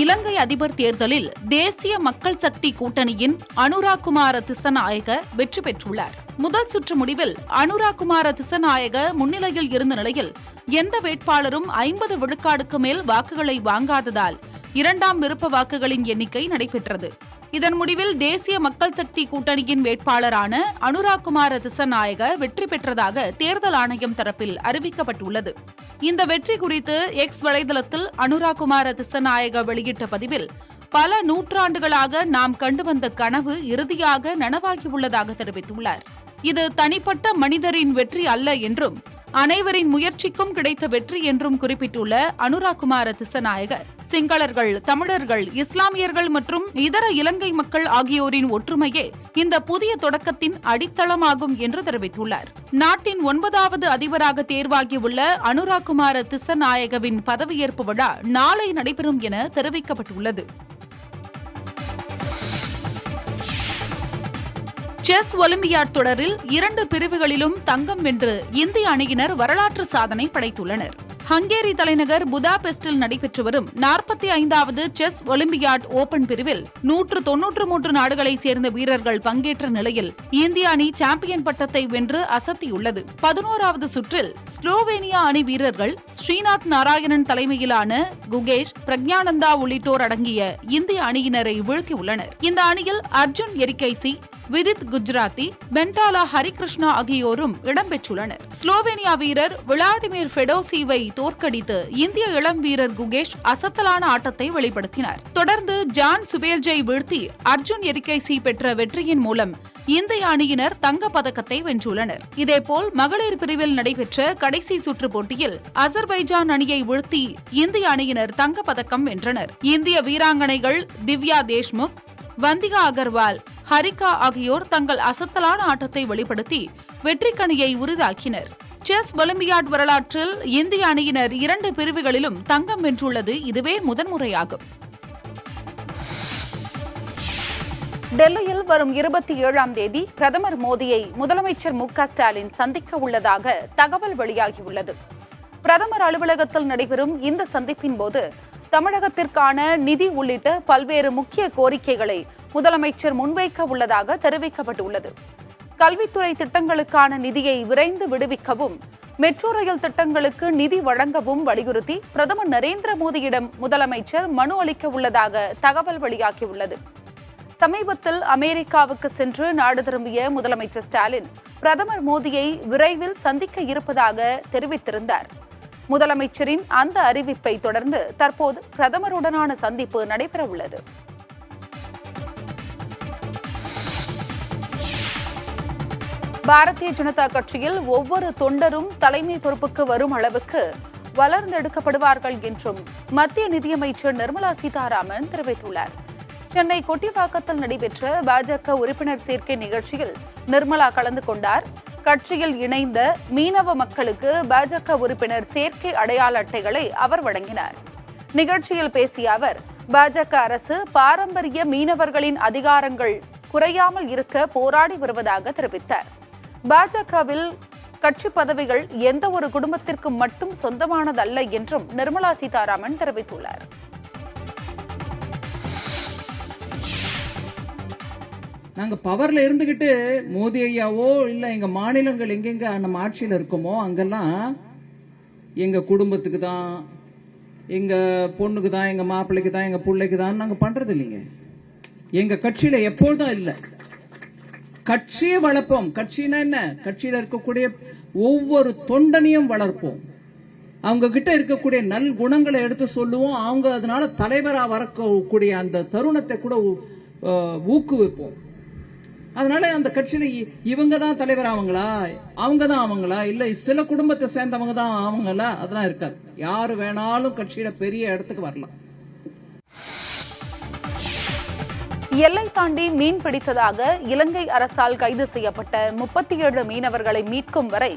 இலங்கை அதிபர் தேர்தலில் தேசிய மக்கள் சக்தி கூட்டணியின் அனுராகுமார திஸநாயக்க வெற்றி பெற்றுள்ளார். முதல் சுற்று முடிவில் அனுராகுமார திஸநாயக்க முன்னிலையில் இருந்த நிலையில் எந்த வேட்பாளரும் 50 விழுக்காடுக்கு மேல் வாக்குகளை வாங்காததால் இரண்டாம் விருப்ப வாக்குகளின் எண்ணிக்கை நடைபெற்றது. இதன் முடிவில் தேசிய மக்கள் சக்தி கூட்டணியின் வேட்பாளரான அனுராகுமார திஸநாயக்க வெற்றி பெற்றதாக தேர்தல் ஆணையம் தரப்பில் அறிவிக்கப்பட்டுள்ளது. இந்த வெற்றி குறித்து எக்ஸ் வலைதளத்தில் அனுராகுமார திஸநாயக்க வெளியிட்ட பதிவில், பல நூற்றாண்டுகளாக நாம் கண்டு வந்த கனவு இறுதியாக நனவாகியுள்ளதாக தெரிவித்துள்ளார். இது தனிப்பட்ட மனிதரின் வெற்றி அல்ல என்றும் அனைவரின் முயற்சிக்கும் கிடைத்த வெற்றி என்றும் குறிப்பிட்டுள்ள அனுராகுமார திஸநாயக்க, சிங்களர்கள், தமிழர்கள், இஸ்லாமியர்கள் மற்றும் இதர இலங்கை மக்கள் ஆகியோரின் ஒற்றுமையே இந்த புதிய தொடக்கத்தின் அடித்தளமாகும் என்று தெரிவித்துள்ளார். நாட்டின் 9வது அதிபராக தேர்வாகியுள்ள அனுராகுமார திஸநாயக்கவின் பதவியேற்பு விழா நாளை நடைபெறும் என தெரிவிக்கப்பட்டுள்ளது. செஸ் ஒலிம்பியாட் தொடரில் 2 பிரிவுகளிலும் தங்கம் வென்று இந்திய அணியினர் வரலாற்று சாதனை படைத்துள்ளனர். ஹங்கேரி தலைநகர் புதாபெஸ்டில் நடைபெற்று வரும் 45வது செஸ் ஒலிம்பியாட் ஓபன் பிரிவில் 193 நாடுகளைச் சேர்ந்த வீரர்கள் பங்கேற்ற நிலையில் இந்திய அணி சாம்பியன் பட்டத்தை வென்று அசத்தியுள்ளது. 11வது சுற்றில் ஸ்லோவேனியா அணி வீரர்கள் ஸ்ரீநாத் நாராயணன் தலைமையிலான குகேஷ், பிரக்ஞானந்தா உள்ளிட்டோர் அடங்கிய இந்திய அணியினரை வீழ்த்தியுள்ளனர். இந்த அணியில் அர்ஜுன் எரிகைசி, விதித் குஜராத்தி, பென்டாலா ஹரிகிருஷ்ணா ஆகியோரும் இடம்பெற்றுள்ளனர். ஸ்லோவேனியா வீரர் விளாடிமிர் ஃபெடோசிவை தோற்கடித்து இந்திய இளம் வீரர் குகேஷ் அசத்தலான ஆட்டத்தை வெளிப்படுத்தினார். தொடர்ந்து ஜான் சுபேல்ஜை வீழ்த்தி அர்ஜுன் எரிகைசி பெற்ற வெற்றியின் மூலம் இந்திய அணியினர் தங்கப் பதக்கத்தை வென்றுள்ளனர். இதேபோல் மகளிர் பிரிவில் நடைபெற்ற கடைசி சுற்று போட்டியில் அசர்பைஜான் அணியை வீழ்த்தி இந்திய அணியினர் தங்கப் பதக்கம் வென்றனர். இந்திய வீராங்கனைகள் திவ்யா தேஷ்முக், வந்திகா அகர்வால், ஹரிகா ஆகியோர் தங்கள் அசத்தலான ஆட்டத்தை வெளிப்படுத்தி வெற்றிக்கனியை உறுதியாக்கினர். செஸ் ஒலிம்பியாட் வரலாற்றில் இந்திய அணியினர் 2 பிரிவுகளிலும் தங்கம் வென்றுள்ளது இதுவே முதன்முறையாகும். டெல்லியில் வரும் 27ஆம் தேதி பிரதமர் மோடியை முதலமைச்சர் மு.க.ஸ்டாலின் சந்திக்க உள்ளதாக தகவல் வெளியாகியுள்ளது. பிரதமர் அலுவலகத்தில் நடைபெறும் இந்த சந்திப்பின் போது தமிழகத்திற்கான நிதி உள்ளிட்ட பல்வேறு முக்கிய கோரிக்கைகளை முதலமைச்சர் முன்வைக்க உள்ளதாக தெரிவிக்கப்பட்டுள்ளது. கல்வித்துறை திட்டங்களுக்கான நிதியை விரைந்து விடுவிக்கவும், மெட்ரோ ரயில் திட்டங்களுக்கு நிதி வழங்கவும் வலியுறுத்தி பிரதமர் நரேந்திர மோடியிடம் முதலமைச்சர் மனு அளிக்க உள்ளதாக தகவல் வெளியாகியுள்ளது. சமீபத்தில் அமெரிக்காவுக்கு சென்று நாடு திரும்பிய முதலமைச்சர் ஸ்டாலின் பிரதமர் மோடியை விரைவில் சந்திக்க இருப்பதாக தெரிவித்திருந்தார். முதலமைச்சரின் அந்த அறிவிப்பை தொடர்ந்து தற்போது பிரதமருடனான சந்திப்பு நடைபெறவுள்ளது. பாரதிய ஜனதா கட்சியில் ஒவ்வொரு தொண்டரும் தலைமை பொறுப்புக்கு வரும் அளவுக்கு வளர்ந்தெடுக்கப்படுவார்கள் என்றும் மத்திய நிதியமைச்சர் நிர்மலா சீதாராமன் தெரிவித்துள்ளார். சென்னை கொட்டிவாக்கத்தில் நடைபெற்ற பாஜக உறுப்பினர் சேர்க்கை நிகழ்ச்சியில் நிர்மலா கலந்து கொண்டார். கட்சியில் இணைந்த மீனவ மக்களுக்கு பாஜக உறுப்பினர் சேர்க்கை அடையாள அட்டைகளை அவர் வழங்கினார். நிகழ்ச்சியில் பேசிய அவர், பாஜக அரசு பாரம்பரிய மீனவர்களின் அதிகாரங்கள் குறையாமல் இருக்க போராடி வருவதாக தெரிவித்தார். பாஜகவில் கட்சி பதவிகள் எந்த ஒரு குடும்பத்திற்கு மட்டும் சொந்தமானதல்ல என்றும் நிர்மலா சீதாராமன் தெரிவித்துள்ளார். நாங்க பவர்ல இருந்துகிட்டு மோடி ஐயாவோ இல்ல எங்க மாநிலங்கள் எங்கெங்க நம்ம ஆட்சியில இருக்கோமோ அங்கெல்லாம் எங்க குடும்பத்துக்கு தான், எங்க பொண்ணுக்கு தான், எங்க மாப்பிள்ளைக்கு தான், எங்க பிள்ளைக்கு தான் நாங்க பண்றது இல்லைங்க. எங்க கட்சியில எப்பொழுதும் இல்ல. கட்சியை வளர்ப்போம். கட்சினா என்ன? கட்சியில இருக்கக்கூடிய ஒவ்வொரு தொண்டனையும் வளர்ப்போம். அவங்க கிட்ட இருக்கக்கூடிய நல் குணங்களை எடுத்து சொல்லுவோம். அவங்க அதனால தலைவரா வரக்கூடிய அந்த தருணத்தை கூட ஊக்குவிப்போம். அதனால அந்த கட்சியில இவங்க தான் தலைவர் ஆவங்களா, அவங்க தான் ஆவங்களா, இல்ல சில குடும்பத்தை சேர்ந்தவங்க தான் ஆவங்களா, அதெல்லாம் இருக்காது. யாரு வேணாலும் கட்சியில பெரிய இடத்துக்கு வரலாம். எல்லை தாண்டி மீன் பிடித்ததாக இலங்கை அரசால் கைது செய்யப்பட்ட 37 மீனவர்களை மீட்கும் வரை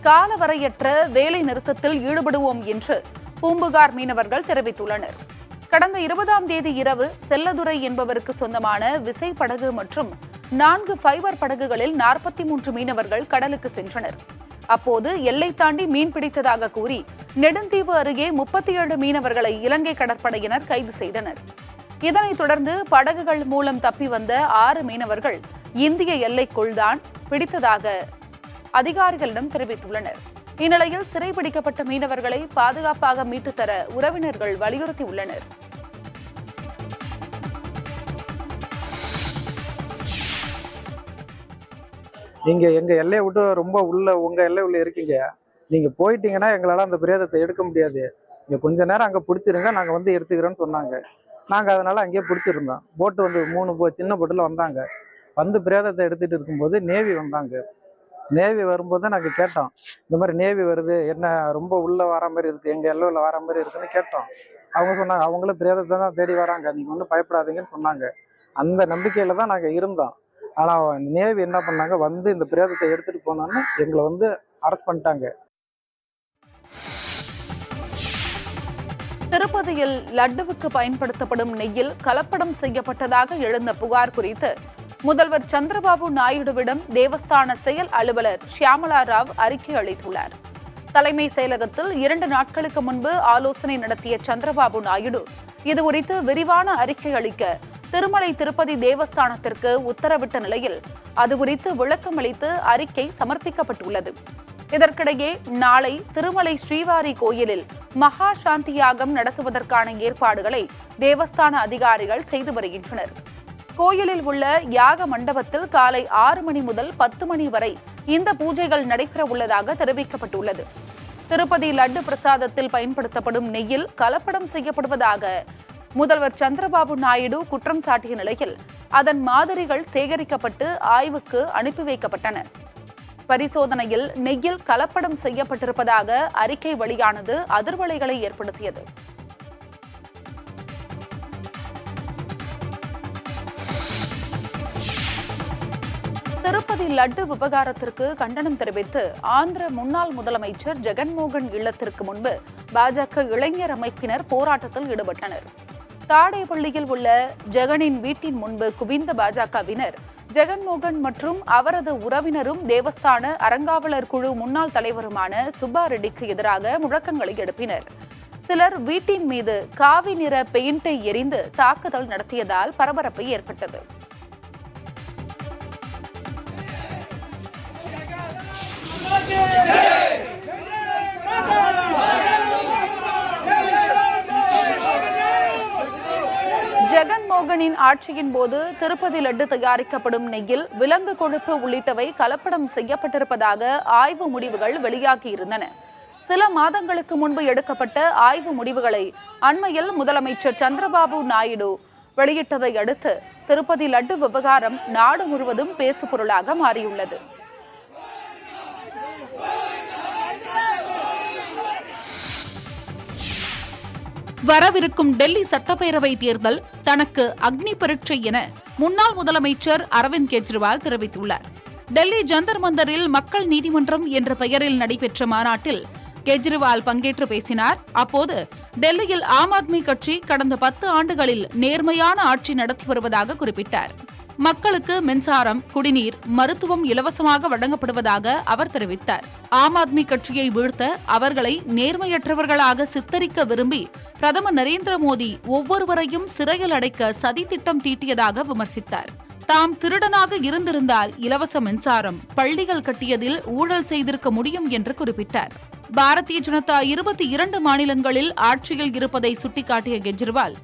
காலவரையற்ற வேலை நிறுத்தத்தில் ஈடுபடுவோம் என்று பூம்புகார் மீனவர்கள் தெரிவித்துள்ளனர். கடந்த 20ஆம் தேதி இரவு செல்லதுரை என்பவருக்கு சொந்தமான விசைப்படகு மற்றும் 4 ஃபைபர் படகுகளில் 43 மீனவர்கள் கடலுக்கு சென்றனர். அப்போது எல்லை தாண்டி மீன் பிடித்ததாக கூறி நெடுந்தீவு அருகே 37 மீனவர்களை இலங்கை கடற்படையினர் கைது செய்தனர். இதனைத் தொடர்ந்து படகுகள் மூலம் தப்பி வந்த 6 மீனவர்கள் இந்திய எல்லைக்குள்தான் பிடித்ததாக அதிகாரிகளிடம் தெரிவித்துள்ளனர். இந்நிலையில் சிறைபிடிக்கப்பட்ட மீனவர்களை பாதுகாப்பாக மீட்டுத் தர உறவினர்கள் வலியுறுத்தியுள்ளனர். நீங்க எங்க எல்லையை விட்டு ரொம்ப உங்க எல்லை உள்ள இருக்கீங்க. நீங்க போயிட்டீங்கன்னா எங்களால அந்த பிரேதத்தை எடுக்க முடியாது. நீங்க கொஞ்ச நேரம் அங்க பிடிச்சிருங்க, நாங்க வந்து எடுத்துக்கிறோன்னு சொன்னாங்க. நாங்க அதனால அங்கேயே பிடிச்சிருந்தோம். போட்டு வந்து 3 சின்ன போட்டுல வந்தாங்க. வந்து பிரேதத்தை எடுத்துட்டு இருக்கும்போது நேவி வந்தாங்க. நேவி வரும்போது நாங்க கேட்டோம், இந்த மாதிரி நேவி வருது, என்ன ரொம்ப உள்ள வர மாதிரி இருக்கு, எங்க எல்லையில வர மாதிரி இருக்குன்னு கேட்டோம். அவங்க சொன்னாங்க, அவங்களும் பிரேதத்தை தான் தேடி வராங்க, நீங்க ஒன்றும் பயப்படாதீங்கன்னு சொன்னாங்க. அந்த நம்பிக்கையில தான் நாங்க இருந்தோம். ஆனா நேவி என்ன பண்ணாங்க, வந்து இந்த பிரேதத்தை எடுத்துட்டு போனோன்னு எங்களை வந்து அரெஸ்ட் பண்ணிட்டாங்க. திருப்பதியில் லட்டுவுக்கு பயன்படுத்தப்படும் நெய்யில் கலப்படம் செய்யப்பட்டதாக எழுந்த புகார் குறித்து முதல்வர் சந்திரபாபு நாயுடுவிடம் தேவஸ்தான செயல் அலுவலர் ஷியாமலா ராவ் அறிக்கை அளித்துள்ளார். தலைமை செயலகத்தில் 2 நாட்களுக்கு முன்பு ஆலோசனை நடத்திய சந்திரபாபு நாயுடு இதுகுறித்து விரிவான அறிக்கை அளிக்க திருமலை திருப்பதி தேவஸ்தானத்திற்கு உத்தரவிட்ட நிலையில் அது குறித்து விளக்கம் அளித்து அறிக்கை சமர்ப்பிக்கப்பட்டுள்ளது. இதற்கிடையே நாளை திருமலை ஸ்ரீவாரி கோயிலில் மகா சாந்தி யாகம் நடத்துவதற்கான ஏற்பாடுகளை தேவஸ்தான அதிகாரிகள் செய்து வருகின்றனர். கோயிலில் உள்ள யாக மண்டபத்தில் காலை 6 மணி முதல் 10 மணி வரை இந்த பூஜைகள் நடைபெற உள்ளதாக தெரிவிக்கப்பட்டுள்ளது. திருப்பதி லட்டு பிரசாதத்தில் பயன்படுத்தப்படும் நெய்யில் கலப்படம் செய்யப்படுவதாக முதல்வர் சந்திரபாபு நாயுடு குற்றம் சாட்டிய நிலையில் அதன் மாதிரிகள் சேகரிக்கப்பட்டு ஆய்வுக்கு அனுப்பி வைக்கப்பட்டன. பரிசோதனையில் நெய்யில் கலப்படம் செய்யப்பட்டிருப்பதாக அறிக்கை வெளியானது அதிர்வலைகளை ஏற்படுத்தியது. திருப்பதி லட்டு விவகாரத்திற்கு கண்டனம் தெரிவித்து ஆந்திர முன்னாள் முதலமைச்சர் ஜெகன்மோகன் இல்லத்திற்கு முன்பு பாஜக இளைஞர் அமைப்பினர் போராட்டத்தில் ஈடுபட்டனர். தாடேப்பள்ளியில் உள்ள ஜெகனின் வீட்டின் முன்பு குவிந்த பாஜகவினர் ஜெகன்மோகன் மற்றும் அவரது உறவினரும் தேவஸ்தான அறங்காவலர் குழு முன்னாள் தலைவருமான சுப்பா ரெட்டிக்கு எதிராக முழக்கங்களை எழுப்பினர். சிலர் வீட்டின் மீது காவி நிற பெயிண்டை எரிந்து தாக்குதல் நடத்தியதால் பரபரப்பு ஏற்பட்டது. ஜெகன்மோகனின் ஆட்சியின் போது திருப்பதி லட்டு தயாரிக்கப்படும் நெய்யில் விலங்கு கொழுப்பு உள்ளிட்டவை கலப்படம் செய்யப்பட்டிருப்பதாக ஆய்வு முடிவுகள் வெளியாகியிருந்தன. சில மாதங்களுக்கு முன்பு எடுக்கப்பட்ட ஆய்வு முடிவுகளை அண்மையில் முதலமைச்சர் சந்திரபாபு நாயுடு வெளியிட்டதை அடுத்து திருப்பதி லட்டு விவகாரம் நாடு முழுவதும் பேசுபொருளாக மாறியுள்ளது. வரவிருக்கும் டெல்லி சட்டப்பேரவை தேர்தல் தனக்கு அக்னி பரீட்சை என முன்னாள் முதலமைச்சர் அரவிந்த் கெஜ்ரிவால் தெரிவித்துள்ளார். டெல்லி ஜந்தர் மந்தரில் மக்கள் நீதிமன்றம் என்ற பெயரில் நடைபெற்ற மாநாட்டில் கெஜ்ரிவால் பங்கேற்று பேசினார். அப்போது டெல்லியில் ஆம் ஆத்மி கட்சி கடந்த 10 ஆண்டுகளில் நேர்மையான ஆட்சி நடத்தி வருவதாக குறிப்பிட்டார். மக்களுக்கு மின்சாரம், குடிநீர், மருத்துவம் இலவசமாக வழங்கப்படுவதாக அவர் தெரிவித்தார். ஆம் ஆத்மி கட்சியை வீழ்த்த அவர்களை நேர்மையற்றவர்களாக சித்தரிக்க விரும்பி பிரதமர் நரேந்திர மோடி ஒவ்வொருவரையும் சிறையில் அடைக்க சதித்திட்டம் தீட்டியதாக விமர்சித்தார். தாம் திருடனாக இருந்திருந்தால் இலவச மின்சாரம், பள்ளிகள் கட்டியதில் ஊழல் செய்திருக்க முடியும் என்று குறிப்பிட்டார். பாரதிய ஜனதா 22 மாநிலங்களில் ஆட்சியில் இருப்பதை சுட்டிக்காட்டிய கெஜ்ரிவால்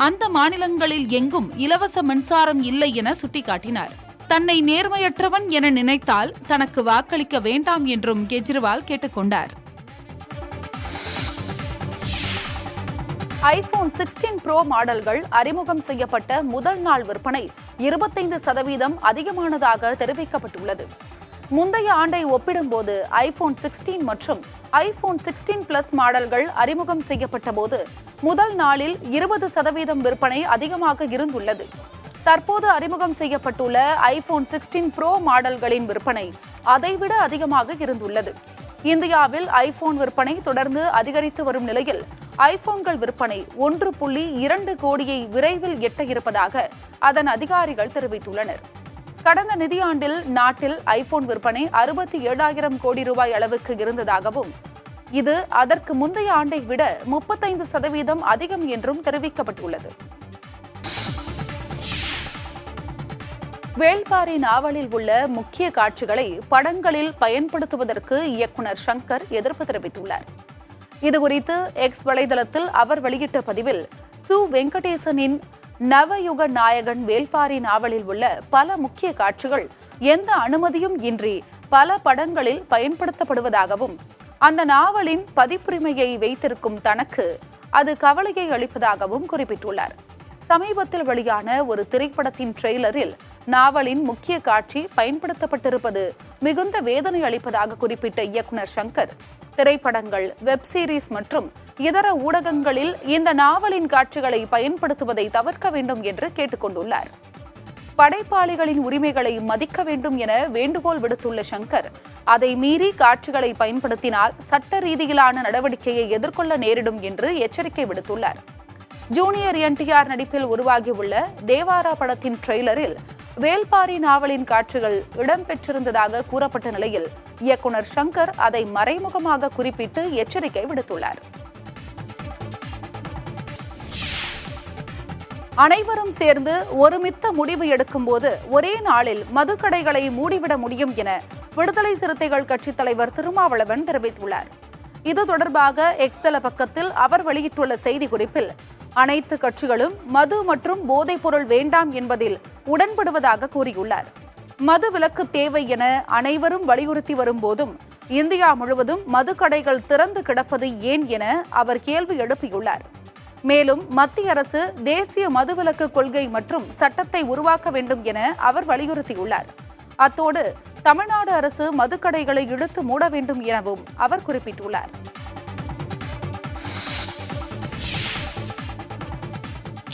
அந்த மாநிலங்களில் எங்கும் இலவச மின்சாரம் இல்லை என சுட்டிக்காட்டினார். தன்னை நேர்மையற்றவன் என நினைத்தால் தனக்கு வாக்களிக்க வேண்டாம் என்றும் கெஜ்ரிவால் கேட்டுக்கொண்டார். ஐபோன் 16 ப்ரோ மாடல்கள் அறிமுகம் செய்யப்பட்ட முதல் நாள் விற்பனை 25% அதிகமானதாக தெரிவிக்கப்பட்டுள்ளது. முந்தைய ஆண்டை ஒப்பிடும்போது ஐபோன் 16 மற்றும் ஐபோன் 16 பிளஸ் மாடல்கள் அறிமுகம் செய்யப்பட்ட போது முதல் நாளில் 20% விற்பனை அதிகமாக இருந்துள்ளது. தற்போது அறிமுகம் செய்யப்பட்டுள்ள ஐபோன் 16 ப்ரோ மாடல்களின் விற்பனை அதைவிட அதிகமாக இருந்துள்ளது. இந்தியாவில் ஐபோன் விற்பனை தொடர்ந்து அதிகரித்து வரும் நிலையில் ஐபோன்கள் விற்பனை 1.2 கோடியை விரைவில் எட்ட இருப்பதாக அதன் அதிகாரிகள் தெரிவித்துள்ளனர். கடந்த நிதியாண்டில் நாட்டில் ஐபோன் விற்பனை 67,000 கோடி ரூபாய் அளவுக்கு இருந்ததாகவும் இது அதற்கு முந்தைய ஆண்டை விட 35% அதிகம் என்றும் தெரிவிக்கப்பட்டுள்ளது. வேள்பாரி நாவலில் உள்ள முக்கிய காட்சிகளை படங்களில் பயன்படுத்துவதற்கு இயக்குனர் சங்கர் எதிர்ப்பு தெரிவித்துள்ளார். இதுகுறித்து எக்ஸ் வலைதளத்தில் அவர் வெளியிட்ட பதிவில் சு வெங்கடேசனின் நவயுக நாயகன் வேள்பாரி நாவலில் உள்ள பல முக்கிய காட்சிகள் எந்த அனுமதியும் இன்றி பல படங்களில் பயன்படுத்தப்படுவதாகவும் அந்த நாவலின் பதிப்புரிமையை வைத்திருக்கும் தனக்கு அது கவலையை அளிப்பதாகவும் குறிப்பிட்டுள்ளார். சமீபத்தில் வெளியான ஒரு திரைப்படத்தின் ட்ரெய்லரில் நாவலின் முக்கிய காட்சி பயன்படுத்தப்பட்டிருப்பது மிகுந்த வேதனை அளிப்பதாக குறிப்பிட்ட இயக்குனர் சங்கர், திரைப்படங்கள், வெப் சீரிஸ் மற்றும் இதர ஊடகங்களில் இந்த நாவலின் காட்சிகளை பயன்படுத்துவதை தவிர்க்க வேண்டும் என்று கேட்டுக்கொண்டுள்ளார். படைப்பாளிகளின் உரிமைகளை மதிக்க வேண்டும் என வேண்டுகோள் விடுத்துள்ள சங்கர், அதை மீறி காட்சிகளை பயன்படுத்தினால் சட்ட ரீதியிலான நடவடிக்கையை எதிர்கொள்ள நேரிடும் என்று எச்சரிக்கை விடுத்துள்ளார். ஜூனியர் NTR நடிப்பில் உருவாகியுள்ள தேவாரா படத்தின் ட்ரெய்லரில் வேள்பாரி நாவலின் காட்சிகள் இடம்பெற்றிருந்ததாக கூறப்பட்ட நிலையில் இயக்குனர் சங்கர் அதை மறைமுகமாக குறிப்பிட்டு எச்சரிக்கை விடுத்துள்ளார். அனைவரும் சேர்ந்து ஒருமித்த முடிவு எடுக்கும்போது ஒரே நாளில் மதுக்கடைகளை மூடிவிட முடியும் என விடுதலை சிறுத்தைகள் கட்சித் தலைவர் திருமாவளவன் தெரிவித்துள்ளார். இது தொடர்பாக எக்ஸ் தள பக்கத்தில் அவர் வெளியிட்டுள்ள செய்திக்குறிப்பில், அனைத்து கட்சிகளும் மது மற்றும் போதைப் பொருள் வேண்டாம் என்பதில் உடன்படுவதாக கூறியுள்ளார். மது விலக்கு தேவை என அனைவரும் வலியுறுத்தி வரும்போதும் இந்தியா முழுவதும் மதுக்கடைகள் திறந்து கிடப்பது ஏன் என அவர் கேள்வி எழுப்பியுள்ளார். மேலும் மத்திய அரசு தேசிய மதுவிலக்கு கொள்கை மற்றும் சட்டத்தை உருவாக்க வேண்டும் என அவர் வலியுறுத்தியுள்ளார். அத்தோடு தமிழ்நாடு அரசு மதுக்கடைகளை இழுத்து மூட வேண்டும் எனவும் அவர் குறிப்பிட்டுள்ளார்.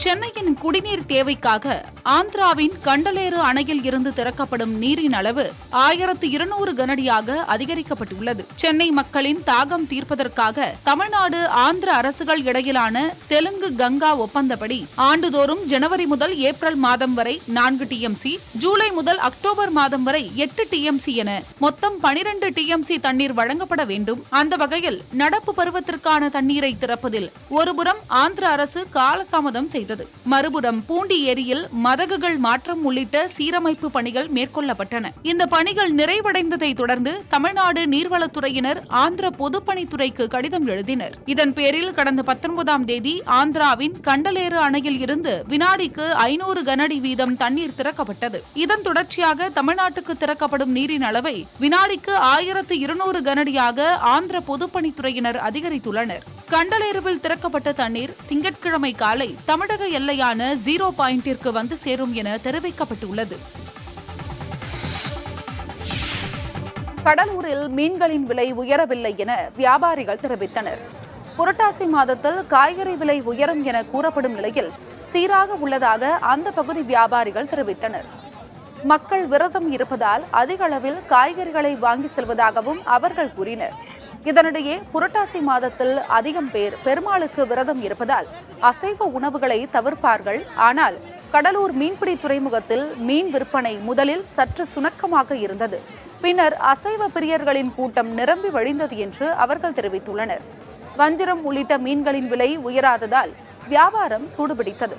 சென்னையின் குடிநீர் தேவைக்காக ஆந்திராவின் கண்டலேறு அணையில் இருந்து திறக்கப்படும் நீரின் அளவு 1200 கனஅடியாக அதிகரிக்கப்பட்டுள்ளது. சென்னை மக்களின் தாகம் தீர்ப்பதற்காக தமிழ்நாடு, ஆந்திர அரசுகள் இடையிலான தெலுங்கு கங்கா ஒப்பந்தப்படி ஆண்டுதோறும் ஜனவரி முதல் ஏப்ரல் மாதம் வரை 4 TMC, ஜூலை முதல் அக்டோபர் மாதம் வரை 8 TMC என மொத்தம் 12 TMC தண்ணீர் வழங்கப்பட வேண்டும். அந்த வகையில் நடப்பு பருவத்திற்கான தண்ணீரை திறப்பதில் ஒருபுறம் ஆந்திர அரசு காலதாமதம் செய்தது. மறுபுறம் பூண்டி ஏரியில் மதகுகள் மாற்றம் உள்ளிட்ட சீரமைப்பு பணிகள் மேற்கொள்ளப்பட்டன. இந்த பணிகள் நிறைவடைந்ததை தொடர்ந்து தமிழ்நாடு நீர்வளத்துறையினர் ஆந்திர பொதுப்பணித்துறைக்கு கடிதம் எழுதினர். இதன் பேரில் கடந்த 19ஆம் தேதி ஆந்திராவின் கண்டலேறு அணையில் இருந்து வினாடிக்கு 500 கனஅடி வீதம் தண்ணீர் திறக்கப்பட்டது. இதன் தொடர்ச்சியாக தமிழ்நாட்டுக்கு திறக்கப்படும் நீரின் அளவை வினாடிக்கு 1200 கனஅடியாக ஆந்திர பொதுப்பணித்துறையினர் அதிகரித்துள்ளனர். கண்டலேறுவில் திறக்கப்பட்ட தண்ணீர் திங்கட்கிழமை காலை தமிழக எல்லையான 0 பாயிண்டிற்கு வந்து சேரும் என தெரிவிக்கப்பட்டுள்ளது. கடலூரில் மீன்களின் விலை உயரவில்லை என வியாபாரிகள் தெரிவித்தனர். புரட்டாசி மாதத்தில் காய்கறி விலை உயரும் என கூறப்படும் நிலையில் சீராக உள்ளதாக அந்த பகுதி வியாபாரிகள் தெரிவித்தனர். மக்கள் விரதம் இருப்பதால் அதிக அளவில் காய்கறிகளை வாங்கி செல்வதாகவும் அவர்கள் கூறினர். இதனிடையே புரட்டாசி மாதத்தில் அதிகம் பேர் பெருமாளுக்கு விரதம் இருப்பதால் அசைவ உணவுகளை தவிர்ப்பார்கள். ஆனால் கடலூர் மீன்பிடி துறைமுகத்தில் மீன் விற்பனை முதலில் சற்று சுணக்கமாக இருந்தது. பின்னர் அசைவ பிரியர்களின் கூட்டம் நிரம்பி வழிந்தது என்று அவர்கள் தெரிவித்துள்ளனர். வஞ்சிரம் உள்ளிட்ட மீன்களின் விலை உயராததால் வியாபாரம் சூடுபிடித்தது.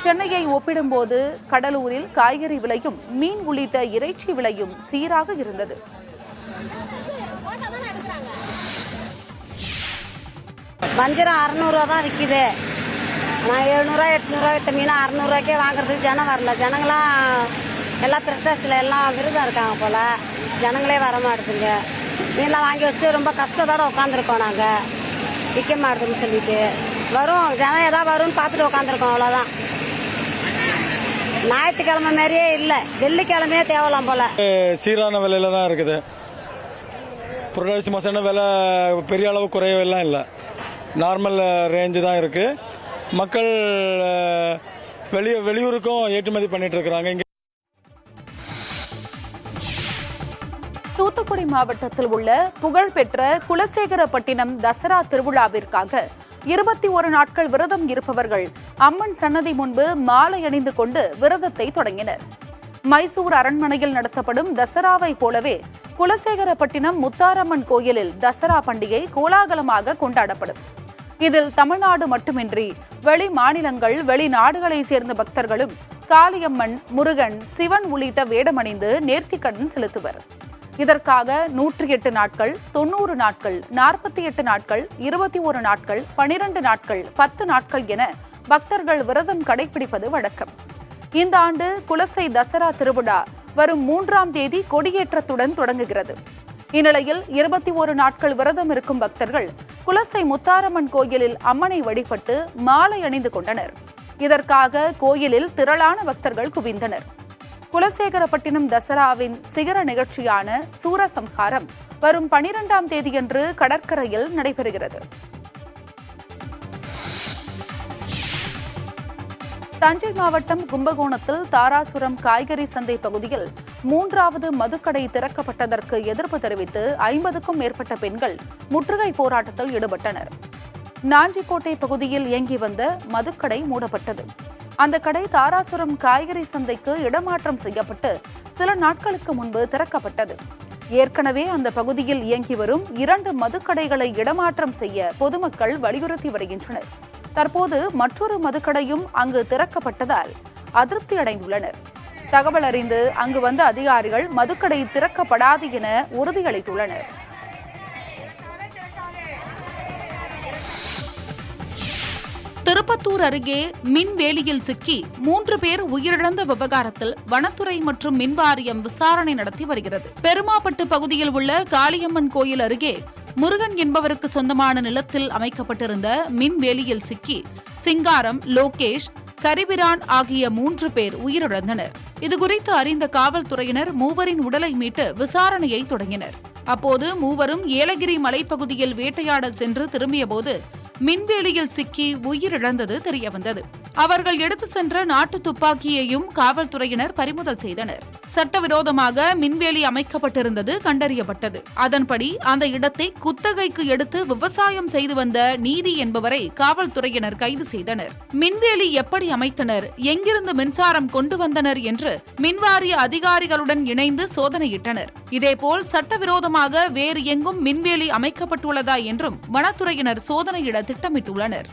சென்னையை ஒப்பிடும்போது கடலூரில் காய்கறி விலையும் மீன் உள்ளிட்ட இறைச்சி விலையும் சீராக இருந்தது. வஞ்சிரம் 600 தான் விற்கிது. நான் 700, 800 விற்ற மீன் 600 வாங்குறதுக்கு ஜனம் வரல. ஜனங்களாம் எல்லாம் பிரதேசத்தில் எல்லாம் விருதம் இருக்காங்க போல், ஜனங்களே வர மாட்டுதுங்க. மீன்லாம் வாங்கி வச்சுட்டு ரொம்ப கஷ்டத்தோடு உட்காந்துருக்கோம். நாங்கள் விற்க மாட்டுதுன்னு சொல்லிட்டு வரும் ஜனம் ஏதாவது வரும்னு பார்த்துட்டு உட்காந்துருக்கோம், அவ்வளோதான். ஞாயிற்றுக்கிழமை மாதிரியே இல்லை, வெள்ளிக்கிழமையே தேவலாம் போல். சீரான விலையில தான் இருக்குது. புரட்டாசி மாதம் விலை பெரிய அளவு குறையவெல்லாம் இல்லை, நார்மல் ரேஞ்சு தான் இருக்கு. மக்கள் வெளியூருக்கும் ஏற்றுமதி பண்ணிட்டு இருக்கிறாங்க. தூத்துக்குடி மாவட்டத்தில் உள்ள புகழ்பெற்ற குலசேகரப்பட்டினம் தசரா திருவிழாவிற்காக 21 நாட்கள் விரதம் இருப்பவர்கள் அம்மன் சன்னதி முன்பு மாலை அணிந்து கொண்டு விரதத்தை தொடங்கினர். மைசூர் அரண்மனையில் நடத்தப்படும் தசராவை போலவே குலசேகரப்பட்டினம் முத்தாரம்மன் கோயிலில் தசரா பண்டிகை கோலாகலமாக கொண்டாடப்படும். இதில் தமிழ்நாடு மட்டுமின்றி வெளி மாநிலங்கள், வெளிநாடுகளை சேர்ந்த பக்தர்களும் காளியம்மன், முருகன், சிவன் உள்ளிட்ட வேடமணிந்து நேர்த்திக்கடன் செலுத்துவர். இதற்காக 108 நாட்கள், 90 நாட்கள், 48 நாட்கள், 21 நாட்கள், 12 நாட்கள், 10 நாட்கள் என பக்தர்கள் விரதம் கடைபிடிப்பது வழக்கம். இந்த ஆண்டு குலசை தசரா திருவிழா வரும் 3ஆம் தேதி கொடியேற்றத்துடன் தொடங்குகிறது. இந்நிலையில் 21 நாட்கள் விரதம் இருக்கும் பக்தர்கள் குலசை முத்தாரம்மன் கோயிலில் அம்மனை வழிபட்டு மாலை அணிந்து கொண்டனர். இதற்காக கோயிலில் திரளான பக்தர்கள் குவிந்தனர். குலசேகரப்பட்டினம் தசராவின் சிகர நிகழ்ச்சியான சூரசம்ஹாரம் வரும் 12ஆம் தேதியன்று கடற்கரையில் நடைபெறுகிறது. தஞ்சை மாவட்டம் கும்பகோணத்தில் தாராசுரம் காய்கறி சந்தை பகுதியில் 3வது மதுக்கடை திறக்கப்பட்டதற்கு எதிர்ப்பு தெரிவித்து 50க்கும் மேற்பட்ட பெண்கள் முற்றுகை போராட்டத்தில் ஈடுபட்டனர். நாஞ்சிக்கோட்டை பகுதியில் இயங்கி வந்த மதுக்கடை மூடப்பட்டது. அந்த கடை தாராசுரம் காய்கறி சந்தைக்கு இடமாற்றம் செய்யப்பட்டு சில நாட்களுக்கு முன்பு திறக்கப்பட்டது. ஏற்கனவே அந்த பகுதியில் இயங்கி வரும் 2 மதுக்கடைகளை இடமாற்றம் செய்ய பொதுமக்கள் வலியுறுத்தி வருகின்றனர். தற்போது மற்றொரு மதுக்கடையும் அங்கு திறக்கப்பட்டதால் அதிருப்தி அடைந்துள்ளனர். தகவல் அறிந்து அங்கு வந்த அதிகாரிகள் மதுக்கடை திறக்கப்படாது என உறுதியளித்துள்ளனர். திருப்பத்தூர் அருகே மின்வேலியில் சிக்கி 3 பேர் உயிரிழந்த விவகாரத்தில் வனத்துறை மற்றும் மின்வாரியம் விசாரணை நடத்தி வருகிறது. பெருமாப்பட்டு பகுதியில் உள்ள காளியம்மன் கோயில் அருகே முருகன் என்பவருக்கு சொந்தமான நிலத்தில் அமைக்கப்பட்டிருந்த மின்வேலியில் சிக்கி சிங்காரம், லோகேஷ், கரிபிரான் ஆகிய 3 பேர் உயிரிழந்தனர். இதுகுறித்து அறிந்த காவல்துறையினர் மூவரின் உடலை மீட்டு விசாரணையை தொடங்கினர். அப்போது மூவரும் ஏலகிரி மலைப்பகுதியில் வேட்டையாட சென்று திரும்பியபோது மின்வேலியில் சிக்கி உயிரிழந்தது தெரியவந்தது. அவர்கள் எடுத்து சென்ற நாட்டு துப்பாக்கியையும் காவல்துறையினர் பறிமுதல் செய்தனர். சட்டவிரோதமாக மின்வேலி அமைக்கப்பட்டிருந்தது கண்டறியப்பட்டது. அதன்படி அந்த இடத்தை குத்தகைக்கு எடுத்து விவசாயம் செய்து வந்த நீதி என்பவரை காவல்துறையினர் கைது செய்தனர். மின்வேலி எப்படி அமைத்தனர், எங்கிருந்து மின்சாரம் கொண்டு வந்தனர் என்று மின்வாரிய அதிகாரிகளுடன் இணைந்து சோதனையிட்டனர். இதேபோல் சட்டவிரோதமாக வேறு எங்கும் மின்வேலி அமைக்கப்பட்டுள்ளதா என்றும் வனத்துறையினர் சோதனையிட திட்டமிட்டுள்ளனர்.